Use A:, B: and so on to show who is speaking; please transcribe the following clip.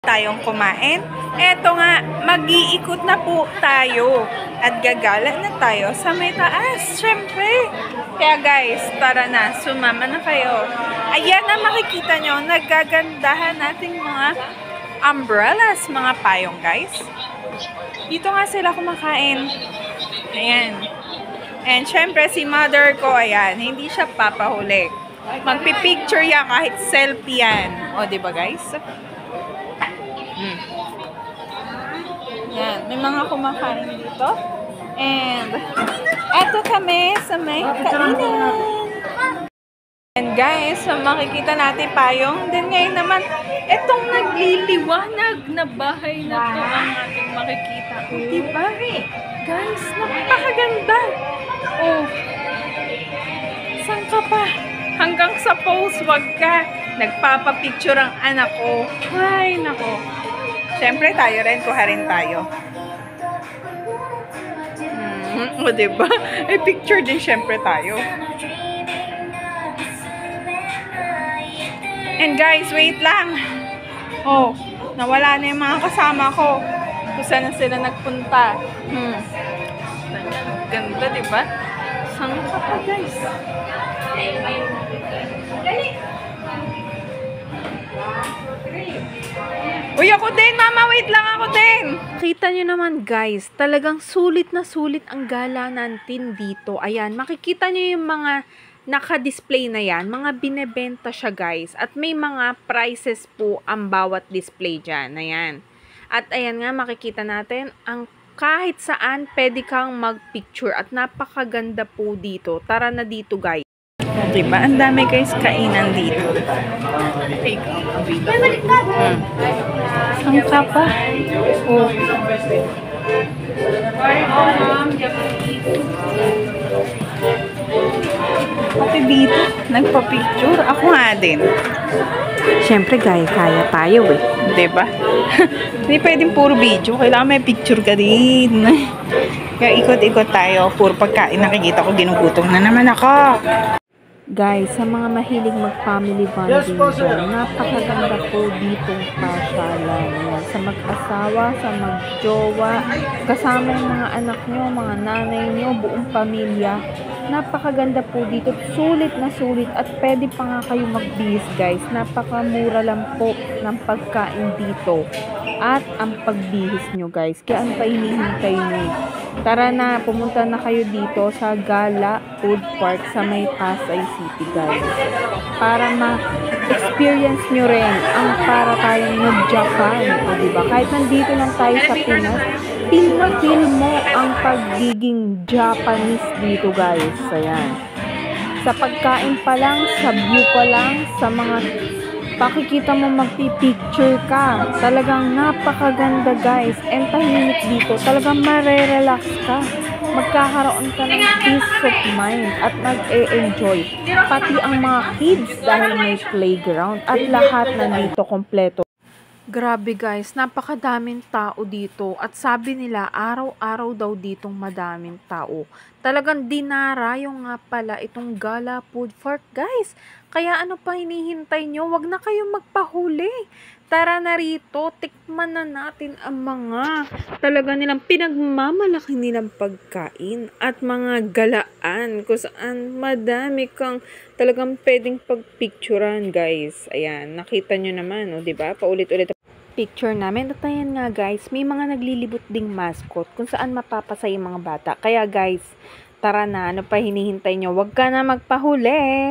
A: tayong kumain. Eto nga, mag-iikot na po tayo at gagala na tayo sa may taas, syempre. Kaya guys, tara na, sumama na kayo. Ayan ang makikita nyo, nagagandahan nating mga umbrellas, mga payong guys. Dito nga sila kumakain. Ayan. And syempre si mother ko, ayan, hindi siya papahuli. Magpipicture yan kahit selfie yan. O, diba guys? Yan, may mga kumakain dito. And, eto kami sa may kainan. And guys, makikita natin payong. Then ngayon naman, etong nagliliwanag na bahay na to ang ating makikita. Diba? Guys, napakaganda. Oh, saan ka pa? Hanggang sa pose, wag ka. Nagpapapicture ang anak ko. Ay, nako. Siyempre, tayo rin. Kuha rin tayo. O, diba? Eh, picture din siyempre tayo. And guys, wait lang. Oh, nawala na yung mga kasama ko. Kung saan na sila nagpunta. Ganda, diba? Saan ka pa, guys? Uy, ako din, mama, wait lang, ako din. Kita nyo naman guys, talagang sulit na sulit ang gala natin dito. Ayan, makikita nyo yung mga naka-display na yan, mga binebenta siya guys. At may mga prices po ang bawat display dyan. Ayan. At ayan nga, makikita natin, ang kahit saan pwede kang mag-picture at napakaganda po dito. Tara na dito guys. Diba? Ang dami guys kainan dito. Ang kapa. Oh. Pati dito, nagpa-picture. Ako nga din. Siyempre, kaya tayo eh. Diba? Hindi pwedeng puro video. Kailangan may picture ka din. Kaya ikot-ikot tayo. Puro pagkain nakikita ko, ginugutom na naman ako. Guys, sa mga mahilig mag-family bonding dyan, napakaganda po ditong pasyalan. Sa mag-asawa, sa mag-jowa, kasama yung mga anak nyo, mga nanay nyo, buong pamilya. Napakaganda po dito. Sulit na sulit at pwede pa nga kayo mag-bihis guys. Napakamura lang po ng pagkain dito. At ang pagbihis nyo guys. Kaya ang painihintay nyo. Tara na, pumunta na kayo dito sa Gala Food Park sa may Pasay City guys. Para ma-experience nyo rin ang para tayong nag-Japan. O diba? Kahit nandito lang tayo sa Pinas, pinafeel mo ang pagiging Japanese dito guys. Ayan. Sa pagkain pa lang, sa view pa lang, sa mga pakikita mo magpipicture ka. Talagang napakaganda guys. And tahimik dito. Talagang marerelax ka. Magkakaroon ka ng peace of mind at mag-e-enjoy. Pati ang mga kids dahil may playground at lahat nandito kompleto. Grabe guys, napakadaming tao dito at sabi nila araw-araw daw ditong madaming tao. Talagang dinara yung nga pala itong Gala Food Park guys. Kaya ano pa hinihintay nyo? Wag na kayong magpahuli. Tara na rito, tikman na natin ang mga talaga nilang pinagmamalaki nilang pagkain at mga galaan kung saan madami kang talagang pwedeng pagpicturan guys. Ayan, nakita nyo naman, o diba? Paulit-ulit picture namin. At ayan nga guys, may mga naglilibot ding mascot kung saan mapapasaya yung mga bata. Kaya guys, tara na, ano pa hinihintay nyo? Huwag ka na magpahuli!